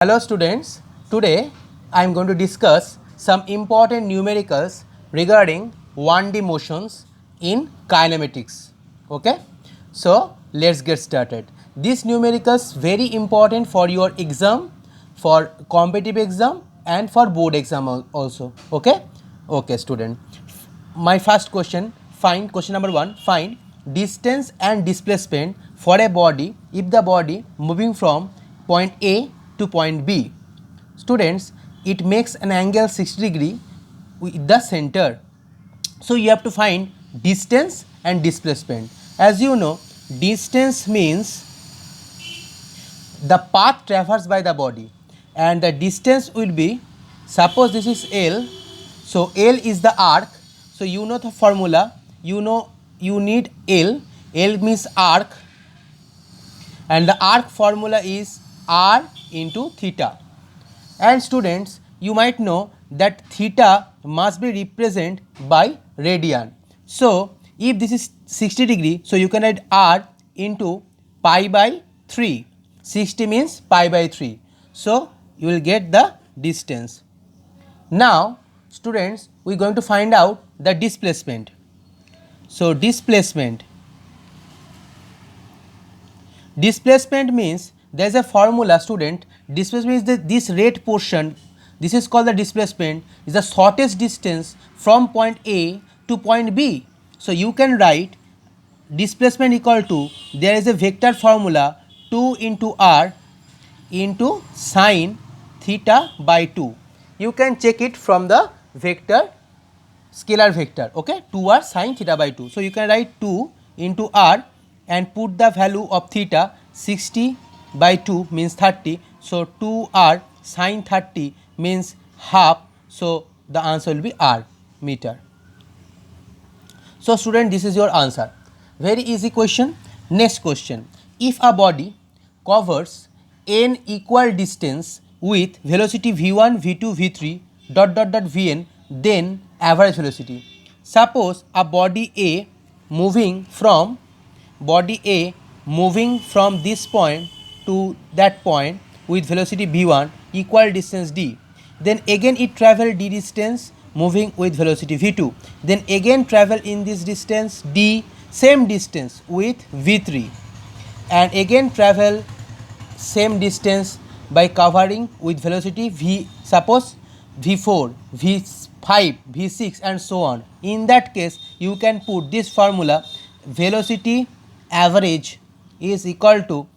Hello students, today I am going to discuss some important numericals regarding 1D motions in kinematics. Okay, so let's get started. These numericals very important for your exam, for competitive exam and for board exam also. Okay student. My first question, find question number 1, find distance and displacement for a body if the body moving from point A to point B. Students, it makes an angle 60 degree with the center. So you have to find distance and displacement. As you know, distance means the path traversed by the body, and the distance will be, suppose this is L, so L is the arc. So you know the formula, you know you need L means arc, and the arc formula is r into theta. And students, you might know that theta must be represented by radian. So if this is 60 degree, so you can write r into pi by 3. 60 means pi by 3. So you will get the distance. Now students, we are going to find out the displacement. So displacement means there is a formula, student. Displacement is this red portion, this is called the displacement, is the shortest distance from point A to point B. So you can write displacement equal to, there is a vector formula 2 into r into sine theta by 2. You can check it from the vector, scalar vector, okay, 2r sine theta by 2. So you can write 2 into r and put the value of theta, 60 by 2 means 30. So 2r sine 30 means half. So the answer will be r meter. So student, this is your answer. Very easy question. Next question. If a body covers n equal distance with velocity v1, v2, v3 vn, then average velocity. Suppose a body A moving from this point to that point with velocity v1 equal distance d, then again it travel d distance moving with velocity v2, then again travel in this distance d same distance with v3, and again travel same distance by covering with velocity v, suppose v4, v5, v6 and so on. In that case you can put this formula, velocity average is equal to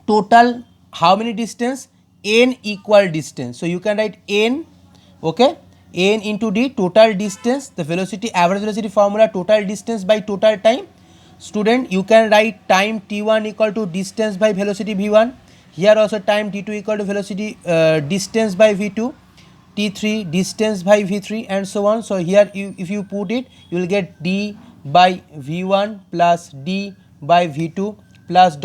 total how many distance, n equal distance. So you can write n, okay, n into d, total distance, the velocity average velocity formula, total distance by total time. Student, you can write time t1 equal to distance by velocity v1. Here also time t2 equal to velocity distance by v2, t3 distance by v3 and so on. So here if you put it, you will get d by v1 plus d by v2 plus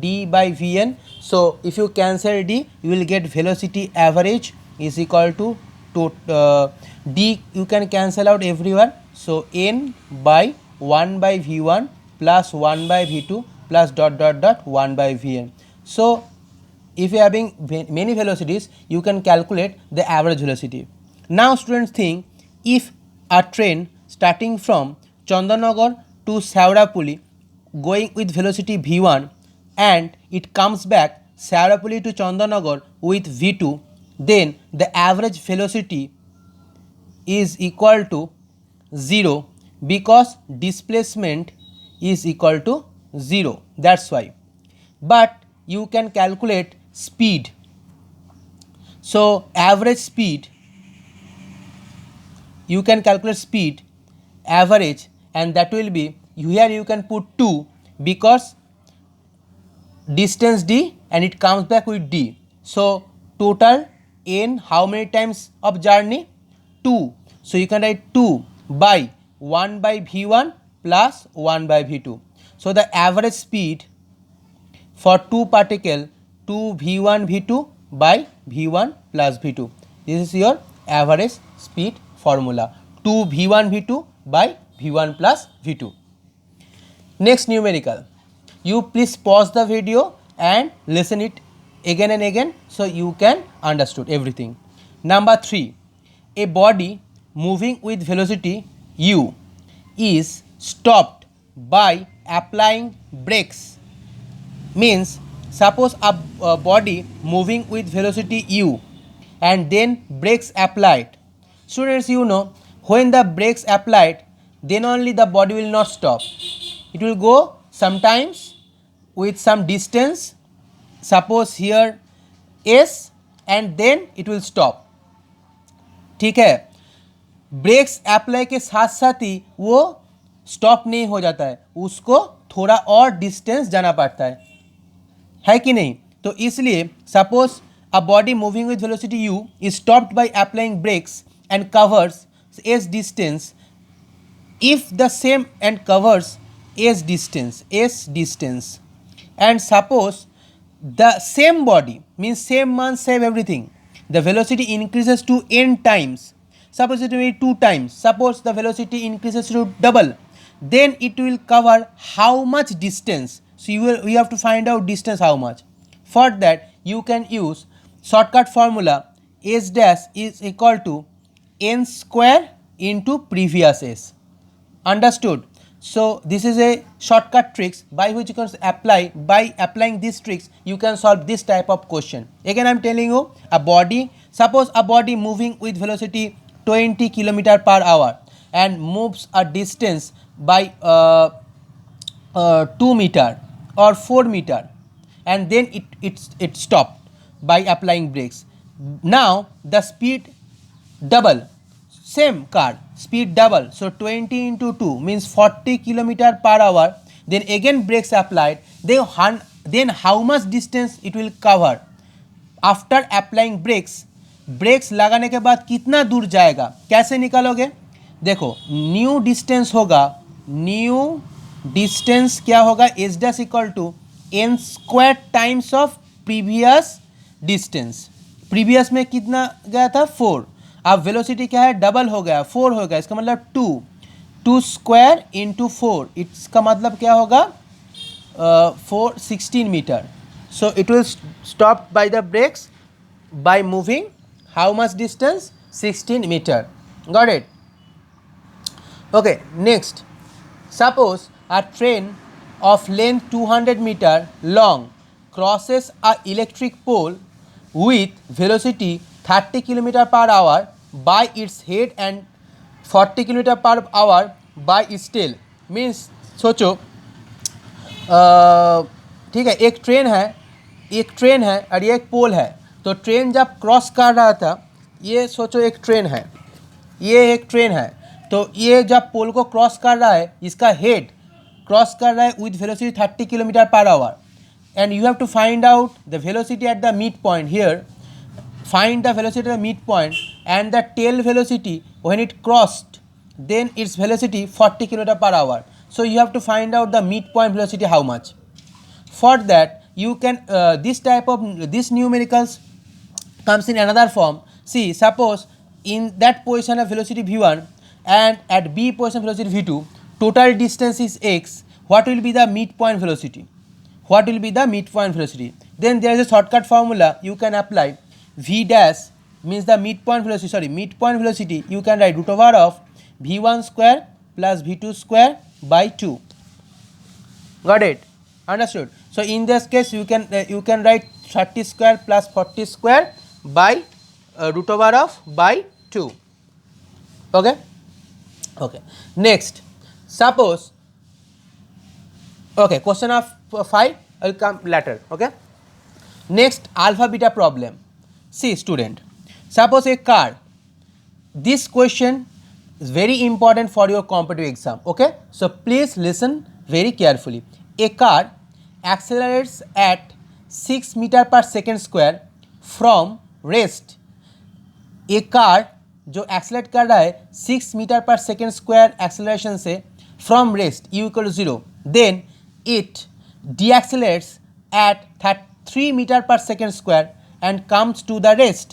d by vn. So if you cancel d, you will get velocity average is equal to d, you can cancel out everyone. So n by 1 by v1 plus 1 by v2 plus 1 by vn. So if you are having many velocities, you can calculate the average velocity. Now students, think if a train starting from Chandanagar to Saurapuli going with velocity v1 and it comes back Saurapuli to Chandanagar with v2, then the average velocity is equal to 0 because displacement is equal to 0, that's why. But you can calculate speed. So average speed, you can calculate speed average, and that will be, here you can put 2 because distance d and it comes back with d. So total n, how many times of journey, 2. So you can write 2 by 1 by v1 plus 1 by v2. So the average speed for 2 particle 2 v1 v2 by v1 plus v2. This is your average speed formula, 2 v1 v2 by v1 plus v2. Next numerical. You please pause the video and listen it again and again, so you can understood everything. Number 3, a body moving with velocity u is stopped by applying brakes. Means suppose a body moving with velocity u and then brakes applied. Students, you know, when the brakes applied, then only the body will not stop. It will go sometimes with some distance, suppose here s, and then it will stop. ठीक है, breaks apply के साथ साथ ही वो stop नहीं हो जाता है, उसको थोड़ा और डिस्टेंस जाना पड़ता है कि नहीं? तो इसलिए suppose a body moving with velocity u is stopped by applying brakes and covers s distance, if the same and covers s distance, and suppose the same body means same mass, same everything, the velocity increases to n times, suppose it will be 2 times, suppose the velocity increases to double, then it will cover how much distance? So you have to find out distance how much. For that you can use shortcut formula, s dash is equal to n square into previous s. Understood? So this is a shortcut tricks by which you can apply, by applying these tricks you can solve this type of question. Again I am telling you, a body, suppose a body moving with velocity 20 km per hour and moves a distance by 2 meter or 4 meter, and then it stopped by applying brakes. Now the speed double, same car speed double, so 20 into 2 means 40 km per hour, then again brakes applied, then how much distance it will cover after applying brakes? Brakes लगाने के बाद कितना दूर जाएगा, कैसे निकालोगे? देखो new distance होगा, न्यू डिस्टेंस क्या होगा, S dash equal to N square times of previous distance. Previous में कितना गया था 4, अब वेलोसिटी क्या है, डबल हो गया 4 हो गया, इसका मतलब 2 स्क्वायर इंटू 4, इसका मतलब क्या होगा 16 metre. So it will stop by the brakes by moving how much distance, 16 meter. Got it? Okay, next, suppose a train of length 200 meter long crosses a electric pole with velocity 30 km per hour by its head and 40 km per hour by its tail. Means सोचो ठीक है, एक train है और ये एक पोल है. तो ट्रेन जब क्रॉस कर रहा था, ये सोचो एक ट्रेन है, ये एक ट्रेन है, तो ये जब पोल को क्रॉस कर रहा है, इसका हेड क्रॉस कर रहा है with velocity 30 kilometre per hour, and you have to find out the velocity at the mid point. Here find the velocity at the midpoint and the tail velocity when it crossed, then its velocity 40 km per hour. So you have to find out the midpoint velocity how much. For that you can this type of this numericals comes in another form. See, suppose in that position of velocity v1 and at b position velocity v2, total distance is x. What will be the midpoint velocity? What will be the midpoint velocity? Then there is a shortcut formula you can apply. V dash means the midpoint velocity, midpoint velocity you can write root over of v1 square plus v2 square by 2. Got it? Understood? So in this case you can write 30 square plus 40 square by root over of by 2. Okay? Okay. Next, suppose, okay, question of 5 will come later. Okay? Next, alpha beta problem. See student, suppose a car, this question is very important for your competitive exam. Okay, so please listen very carefully. A car accelerates at 6 meter per second square from rest. A car जो accelerate कर रहा है 6 metre per second square acceleration से from rest u equal to 0, then it deaccelerates at 3 meter per second square and comes to the rest.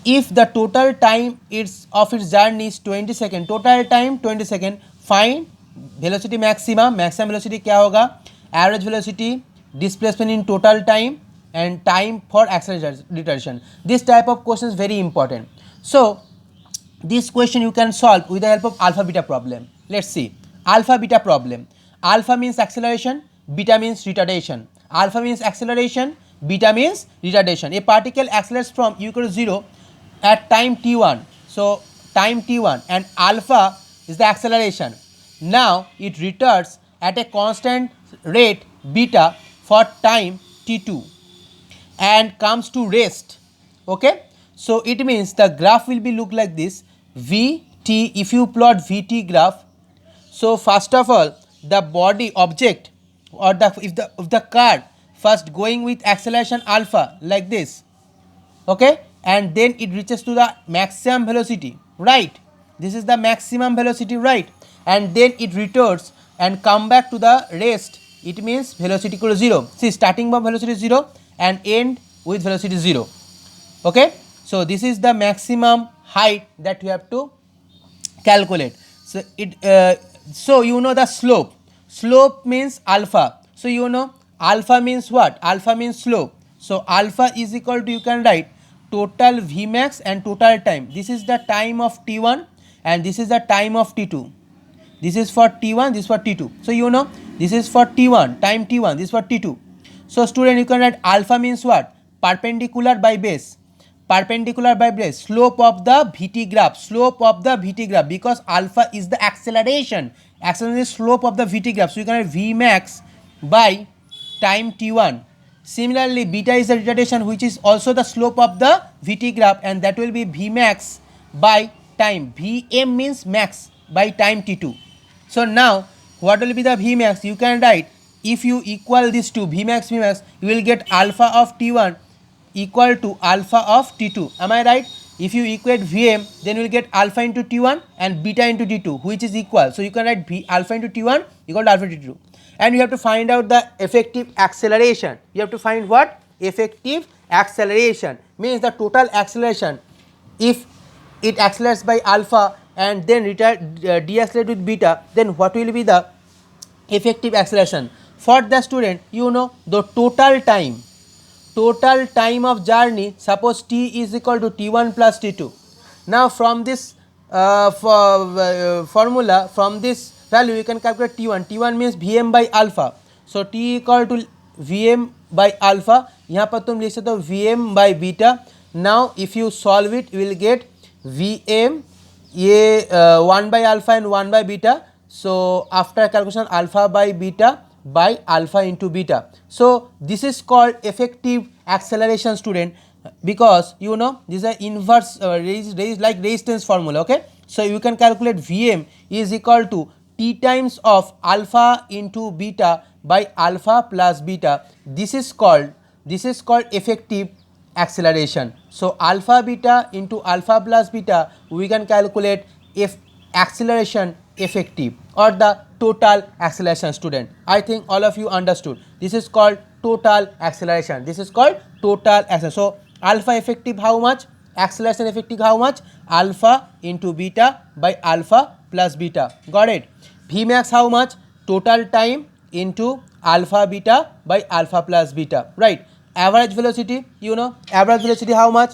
If the total time of its journey is 20 seconds, total time 20 seconds, find velocity maximum. Maximum velocity क्या होगा? Average velocity, displacement in total time and time for acceleration. This type of question is very important. So this question you can solve with the help of alpha beta problem. Let's see. Alpha beta problem. Alpha means acceleration, beta means retardation. Alpha means acceleration, beta means retardation. A particle accelerates from u equal to 0 at time t1. So time t1 and alpha is the acceleration. Now it retards at a constant rate beta for time t2 and comes to rest. Okay, so it means the graph will be look like this. Vt, if you plot Vt graph, so first of all the body object or if the car first going with acceleration alpha like this, okay, and then it reaches to the maximum velocity, right? This is the maximum velocity, right? And then it returns and come back to the rest. It means velocity equal to 0. See, starting from velocity 0 and end with velocity 0. Okay, so this is the maximum height that you have to calculate. So so you know the slope. Slope means alpha. So you know alpha means what? Alpha means slope. So alpha is equal to, you can write total Vmax and total time. This is the time of t1 and this is the time of t2. This is for t1, this is for t2. So you know this is for t1, time t1, this is for t2. So student, you can write alpha means what? Perpendicular by base. Perpendicular by base, slope of the Vt graph, slope of the Vt graph, because alpha is the acceleration. Acceleration is slope of the Vt graph. So you can write Vmax by time t1. Similarly, beta is the retardation, which is also the slope of the Vt graph, and that will be Vmax by time. Vm means max by time t2. So now what will be the Vmax? You can write, if you equal these two, Vmax, Vmax, you will get alpha of t1 equal to alpha of t2. Am I right? If you equate Vm, then you will get alpha into t1 and beta into t2, which is equal. So you can write alpha into t1 equal to alpha into t2. And you have to find out the effective acceleration. You have to find what? Effective acceleration means the total acceleration. If it accelerates by alpha and then deaccelerate with beta, then what will be the effective acceleration? For the student, you know the total time of journey, suppose t is equal to t1 plus t2. Now from this formula, from this value you can calculate t1. t1 means Vm by alpha. So t equal to Vm by alpha. यहाँ पर तुम लिख सकते हो Vm by beta. Now if you solve it, you will get Vm ये 1 by alpha and 1 by beta. So after calculation, alpha by beta by alpha into beta. So this is called effective acceleration, student, because you know this is an inverse like resistance formula. Okay, so you can calculate Vm is equal to t times of alpha into beta by alpha plus beta. This is called effective acceleration. So alpha beta into alpha plus beta, we can calculate if acceleration effective or the total acceleration, student. I think all of you understood. This is called total acceleration. This is called total acceleration. So alpha effective how much? Acceleration effective how much? Alpha into beta by alpha plus beta. Got it? Vmax how much? Total time into alpha beta by alpha plus beta. Right? Average velocity, you know average velocity how much?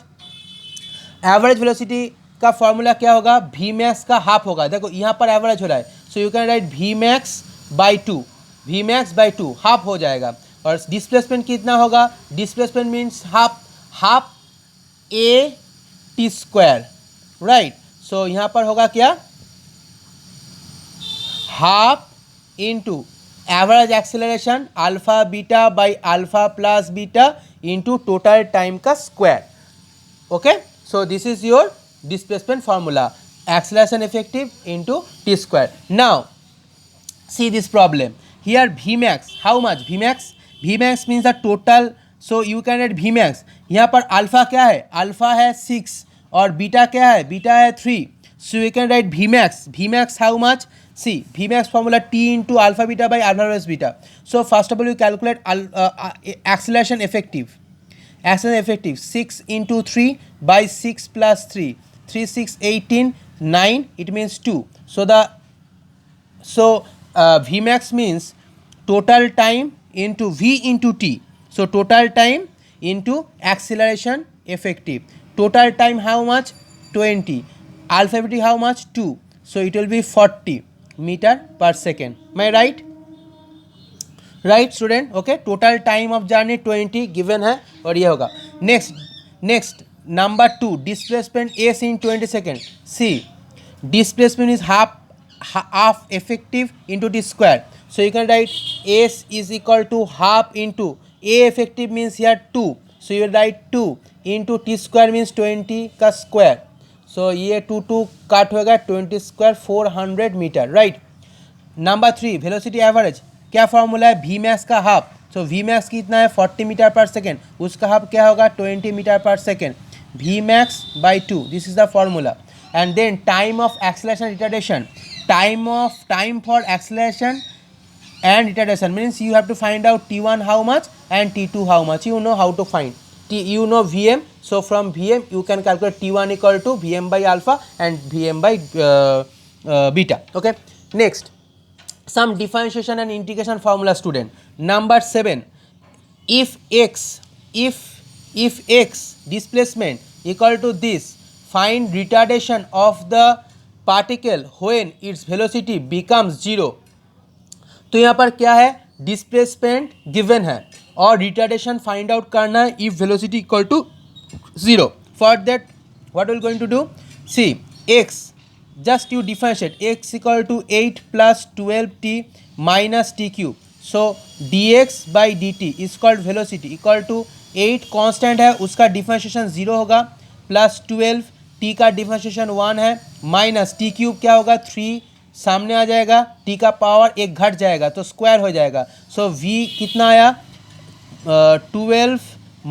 Average velocity का formula क्या होगा? We max का half होगा. देखो यहाँ पर average हो रहा है, so you can write v max by two, half हो जाएगा. और डिस्प्लेसमेंट कितना होगा? Displacement means half a t square, right. So यहाँ पर होगा क्या? Half into average acceleration alpha beta by alpha plus beta into total time का square. Okay, so this is your displacement formula, acceleration effective into t square. Now see this problem here. Vmax how much? Vmax means the total. So you can write Vmax. यहाँ पर alpha क्या है? Alpha है 6 और beta क्या है? Beta है 3. So you can write Vmax how much? See, Vmax formula t into alpha beta by alpha plus beta. So first of all you calculate acceleration effective. Acceleration effective 6 into 3 by 6 plus 3, 3 6 18 9, it means 2. So Vmax means total time into V into T. So total time into acceleration effective. Total time how much? 20. Alpha efficient how much? 2. So it will be 40 meter per second. Am I right? Right student? Okay, total time of journey 20 given है और ये होगा. Next number 2, displacement s in 20 seconds. See, displacement is half effective into t square. So you can write s is equal to half into a effective means here 2. So you will write 2 into t square means 20 का square. So ये 2 काट होगा 20 square 400 metre. Right. Number 3, velocity average. क्या formula है? V max का हाफ. So V max कितना है? 40 मीटर पर सेकेंड. उसका हाफ क्या होगा? 20 metre per second. V max by 2. This is the formula. And then time of acceleration retardation. Time for acceleration and retardation means you have to find out t1 how much and t2 how much. You know how to find you know Vm. So from Vm you can calculate t1 equal to Vm by alpha and Vm by beta. Okay, next some differentiation and integration formula student. Number 7, if x displacement equal to this, find retardation of the particle when its velocity becomes 0. तो यहाँ पर क्या है? Displacement given है और retardation find out करना है if velocity equal to 0. For that what will going to do? See x, just you differentiate x equal to 8 plus 12t minus t cube. So dx by dt is called velocity equal to 8 constant है, उसका differentiation 0 होगा, plus 12 t का differentiation 1 है, minus t cube क्या होगा? 3 सामने आ जाएगा, टी का पावर 1 घट जाएगा तो स्क्वायर हो जाएगा. सो v कितना आया? 12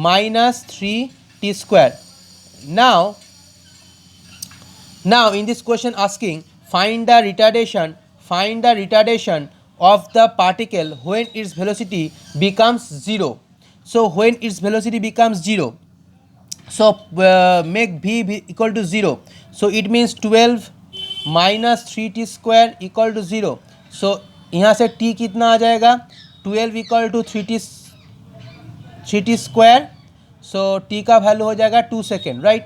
minus 3t square. Now in this question asking find the retardation of the particle when its velocity becomes 0. So when its velocity becomes 0, so make v equal to 0. So it means 12 minus 3t square equal to 0. So यहाँ से t कितना आ जाएगा? 12 equal to 3t square. So t का value हो जाएगा 2 second. Right.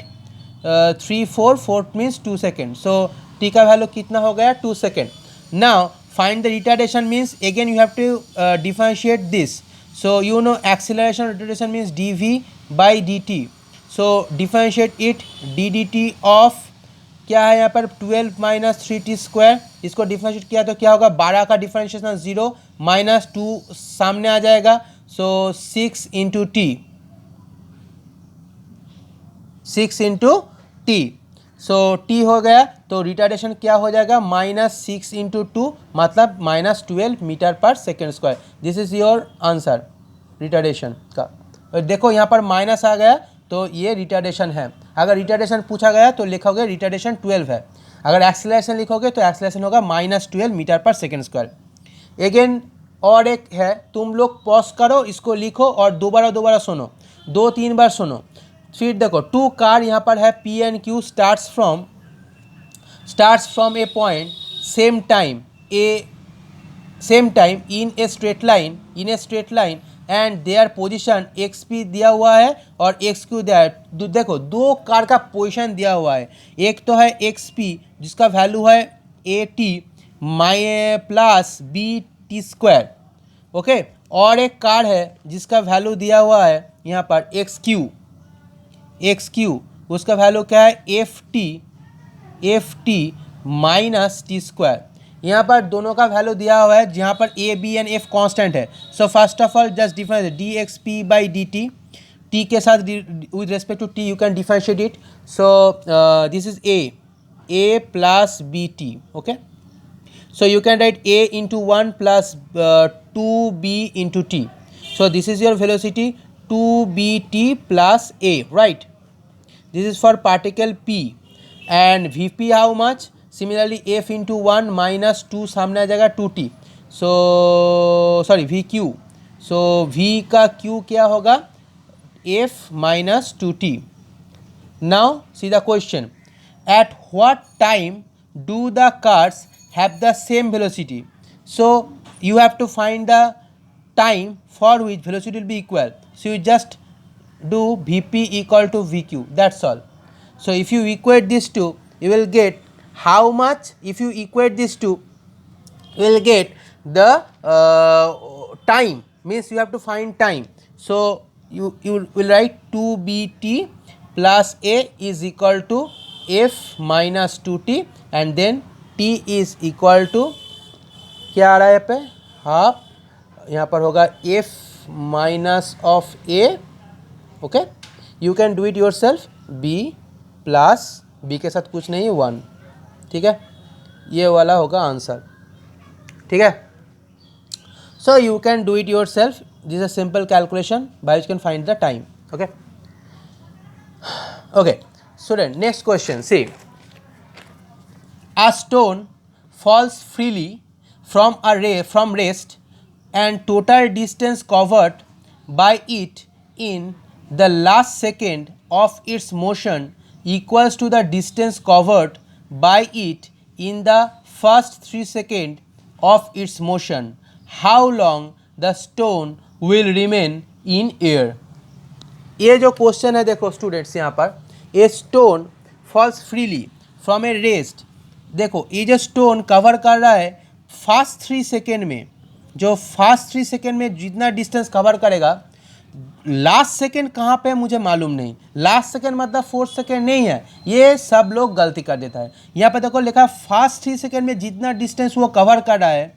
4 means 2 second. So t का value कितना हो गया? 2 second. Now find the retardation means again you have to differentiate this. So you know acceleration retardation means dv by dt. So differentiate it d dt of क्या है यहाँ पर? 12 minus 3t square. इसको differentiate किया तो क्या होगा? 12 का डिफरेंशिएशन 0 माइनस 2 सामने आ जाएगा. सो 6 इंटू टी. सो टी हो गया तो रिटार्डेशन क्या हो जाएगा? माइनस 6 इंटू 2 मतलब minus 12 metre per second square. This is your answer retardation का. और देखो यहाँ पर माइनस आ गया तो ये रिटार्डेशन है. अगर रिटार्डेशन पूछा गया तो लिखोगे रिटार्डेशन 12 है. अगर एक्सेलरेशन लिखोगे तो एक्सेलरेशन होगा minus 12 metre per second square. Again और एक है, तुम लोग पॉज करो, इसको लिखो और दोबारा सुनो, 2-3 बार सुनो. फिर देखो 2 कार यहाँ पर है P and Q starts from a point same time in a straight line and their position XP दिया हुआ है और XQ दिया है. देखो 2 कार का पोजिशन दिया हुआ है. एक तो है XP जिसका वैल्यू है AT plus BT square. Okay. और एक कार है जिसका वैल्यू दिया हुआ है यहाँ पर XQ उसका वैल्यू क्या है? FT minus T square. यहाँ पर दोनों का वैल्यू दिया हुआ है जहाँ पर A, B and F constant है. So first of all just difference dxp by dt. t के साथ with respect to t you can differentiate it. So this is a plus bt. Okay. So you can write a into 1 plus 2b into t. So this is your velocity 2bt plus a. Right. This is for particle p and vp how much? Similarly f into 1 minus 2 सामने आ जाएगा 2t. So sorry vq. So v का q क्या होगा? f minus 2t. Now see the question. At what time do the cars have the same velocity? So you have to find the time for which velocity will be equal. So you just do Vp equal to Vq, that's all. So if you equate these two, you will get how much. If you equate these two, you will get the time, means you have to find time. So you will write 2bt plus a is equal to f minus 2t, and then t is equal to क्या आ रहा है यहाँ पे, half, यहाँ पर होगा f minus of a. Okay, you can do it your self. b plus b के साथ कुछ नहीं, 1. ठीक है, ये वाला होगा आंसर. ठीक है, so you can do it yourself. This a simple calculation by you can find the time. Okay okay student, next question. See, a stone falls freely from rest, and total distance covered by it in the last second of its motion equals to the distance covered by it in the first 3 seconds of its motion. How long the stone will remain in air? ये जो question है, देखो students, यहाँ पर ए stone falls freely from A rest. देखो ये जो stone cover कर रहा है फास्ट 3 सेकेंड में, जो फास्ट 3 सेकेंड में जितना डिस्टेंस कवर करेगा, लास्ट सेकेंड कहाँ पे मुझे मालूम नहीं. लास्ट सेकेंड मतलब 4 सेकेंड नहीं है, ये सब लोग गलती कर देता है. यहाँ पे देखो लिखा फास्ट 3 सेकेंड में जितना डिस्टेंस वो कवर कर रहा है,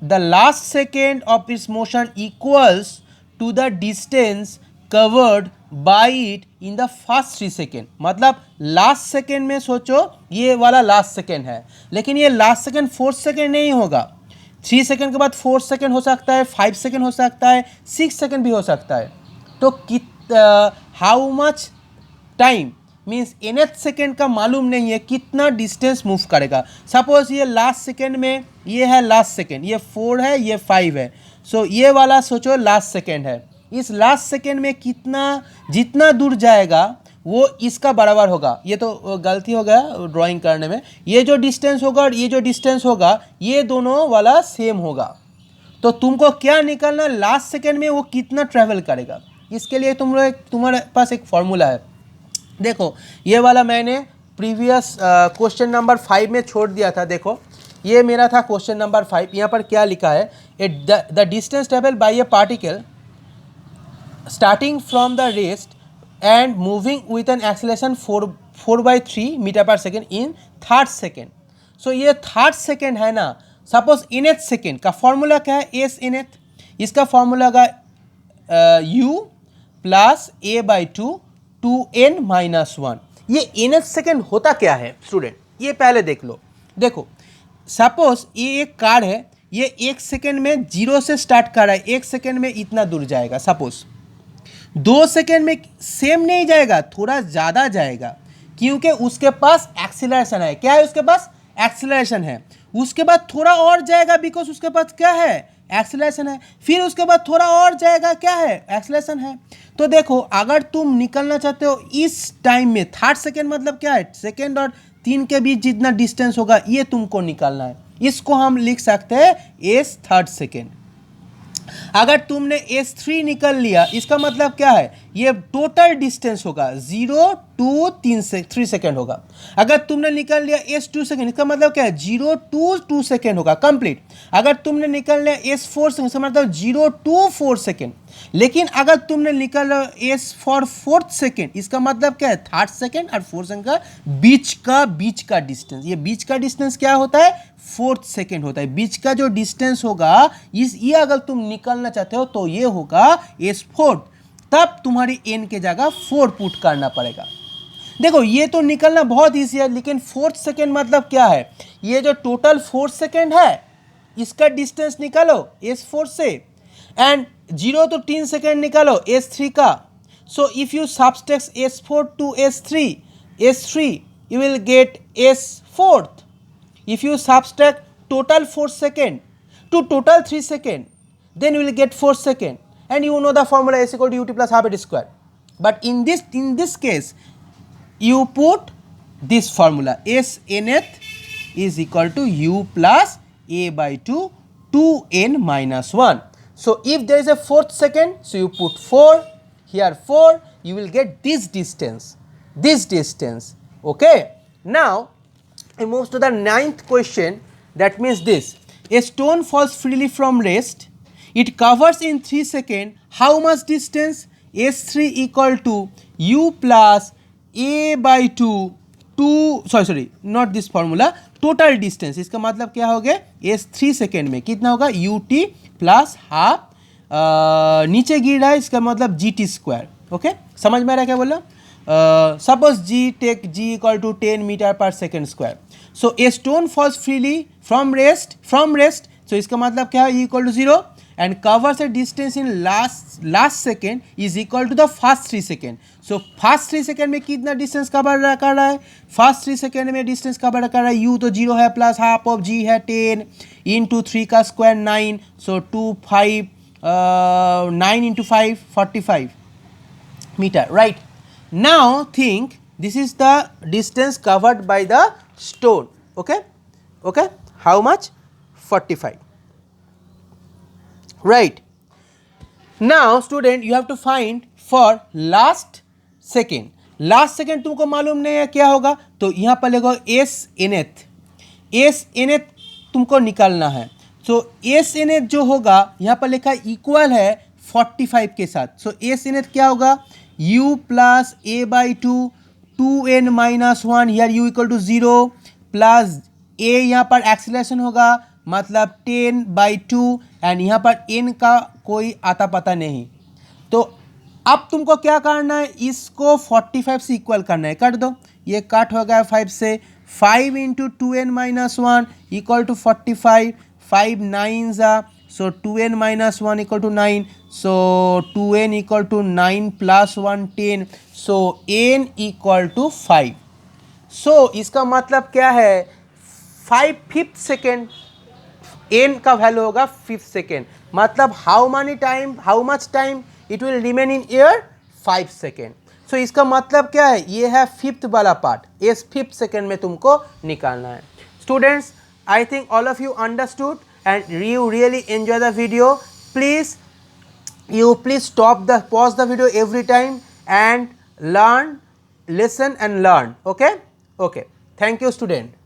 the last second of its motion equals to the distance covered by it in the first 3 second. मतलब लास्ट सेकेंड में सोचो ये वाला लास्ट सेकेंड है, लेकिन ये लास्ट सेकेंड 4 सेकेंड नहीं होगा. 3 सेकेंड के बाद 4 सेकेंड हो सकता है, 5 सेकेंड हो सकता है, 6 सेकेंड भी हो सकता है. तो how much time means nth second का मालूम नहीं है कितना डिस्टेंस मूव करेगा. सपोज ये लास्ट सेकेंड में, ये है लास्ट सेकेंड, ये 4 है, ये 5 है. सो ये वाला सोचो लास्ट सेकेंड है. इस लास्ट सेकेंड में कितना, जितना दूर जाएगा वो इसका बराबर होगा. ये तो गलती हो गया ड्राइंग करने में. ये जो डिस्टेंस होगा और ये जो डिस्टेंस होगा, ये दोनों वाला सेम होगा. तो तुमको क्या निकालना, लास्ट सेकेंड में वो कितना ट्रैवल करेगा. इसके लिए तुम्हारे पास एक फॉर्मूला है. देखो ये वाला मैंने प्रीवियस क्वेश्चन नंबर 5 में छोड़ दिया था. देखो ये मेरा था क्वेश्चन नंबर 5. यहाँ पर क्या लिखा है, the distance travel by A particle starting from the rest and moving with an acceleration 4/3 metre per second in third second. सो ये थर्ड सेकेंड है ना. सपोज nth सेकेंड का फॉर्मूला क्या है, एस nth. इसका फॉर्मूला का u plus a/2 2n minus 1. ये nth second होता क्या है स्टूडेंट, ये पहले देख लो. देखो सपोज ये एक कार है, ये 1 सेकेंड में 0 से स्टार्ट कर रहा है, 1 सेकेंड में इतना दूर जाएगा. सपोज 2 सेकेंड में सेम नहीं जाएगा, थोड़ा ज़्यादा जाएगा, क्योंकि उसके पास एक्सीलरेशन है. क्या है उसके पास, एक्सीलरेशन है. उसके बाद थोड़ा और जाएगा, बिकॉज उसके पास क्या है, एक्सीलरेशन है. फिर उसके बाद थोड़ा और जाएगा, क्या है, एक्सीलरेशन है. तो देखो अगर तुम निकलना चाहते हो इस टाइम में, थर्ड सेकेंड मतलब क्या है, सेकेंड और 3 के बीच जितना डिस्टेंस होगा ये तुमको निकालना है. इसको हम लिख सकते हैं एस थर्ड सेकेंड. अगर तुमने S3 निकल लिया, इसका मतलब क्या है, ये टोटल डिस्टेंस होगा 0 2 3 सेकेंड होगा. अगर तुमने निकल लिया S2 सेकेंड, इसका मतलब क्या है, 0 2 2 सेकेंड होगा कंप्लीट. अगर तुमने निकल लिया S4 सेकेंड, इसका मतलब 0 2 4 सेकेंड. लेकिन अगर तुमने निकल लिया S4 फोर्थ सेकेंड, इसका मतलब क्या है, थर्ड सेकेंड और फोर्थ सेकेंड का बीच का डिस्टेंस. ये बीच का डिस्टेंस क्या होता है, 4th सेकेंड होता है. बीच का जो डिस्टेंस होगा ये अगर तुम निकलना चाहते हो तो ये होगा S4. तब तुम्हारी n के जगह 4 पुट करना पड़ेगा. देखो ये तो निकलना बहुत ईजी है, लेकिन 4th सेकेंड मतलब क्या है, ये जो टोटल 4 सेकेंड है इसका डिस्टेंस निकालो S4 से, एंड 0 तो 3 सेकेंड निकालो S3 का. So if you subtract S4 to S3 you will get S4. If you subtract total 4 second to total 3 second, then you will get 4 second, and you know the formula is equal to ut plus half a square. But in this case, you put this formula, S nth is equal to u plus a/2 2n minus 1. So if there is a fourth second, so you put 4 here, 4, you will get this distance, okay. Now it moves to the 9th question, that means this: a stone falls freely from rest, it covers in 3 seconds how much distance? S3 equal to u plus a by 2 sorry not this formula, total distance, इसका मतलब क्या हो गया? S3 second में कितना होगा? ut plus half, नीचे गिर रहा है, इसका मतलब gt स्क्वायर, ओके। समझ में आ रहा है क्या बोला? Suppose g take g equal to 10 meter per second square, so a stone falls freely from rest, so इसका मतलब क्या है? Equal to 0 and covers a distance in last second is equal to the first 3 second. So first 3 second में कितना distance cover कर रहा है? first 3 second में distance कवर कर रहा है, u तो 0 है, प्लस हाफ ऑफ g है 10 इंटू 3 का square 9, so 9 into 5 45 metre, right. Now think this is the distance covered by the stone, okay, how much? 45, right. Now student you have to find for last second तुमको मालूम नहीं है क्या होगा, तो यहाँ पर लिखो s nth तुमको निकालना है। सो s nth जो होगा यहाँ पर लिखा इक्वल है 45 के साथ, सो s nth क्या होगा? u plus a by 2n minus 1, here u equal to 0 plus a, यहाँ पर एक्सीलरेशन होगा मतलब 10 बाई 2 एंड यहाँ पर n का कोई आता पता नहीं। तो अब तुमको क्या करना है? इसको 45 से इक्वल करना है, काट दो, ये काट हो गया 5 से, 5 into 2n minus 1 equal to 45, 5 9 ज़ा, so 2n minus 1 equal to 9, so 2n equal to 9 plus 1 10, so n equal to 5। So इसका मतलब क्या है? 5/5 सेकेंड n का वैल्यू होगा 5 सेकेंड, मतलब how much time it will remain in air? 5 second. So इसका मतलब क्या है? ये है 5th वाला पार्ट, इस 5th सेकेंड में तुमको निकालना है। Students, I think all of you understood and you really enjoy the video. Please pause the video every time and listen and learn, okay. Thank you student.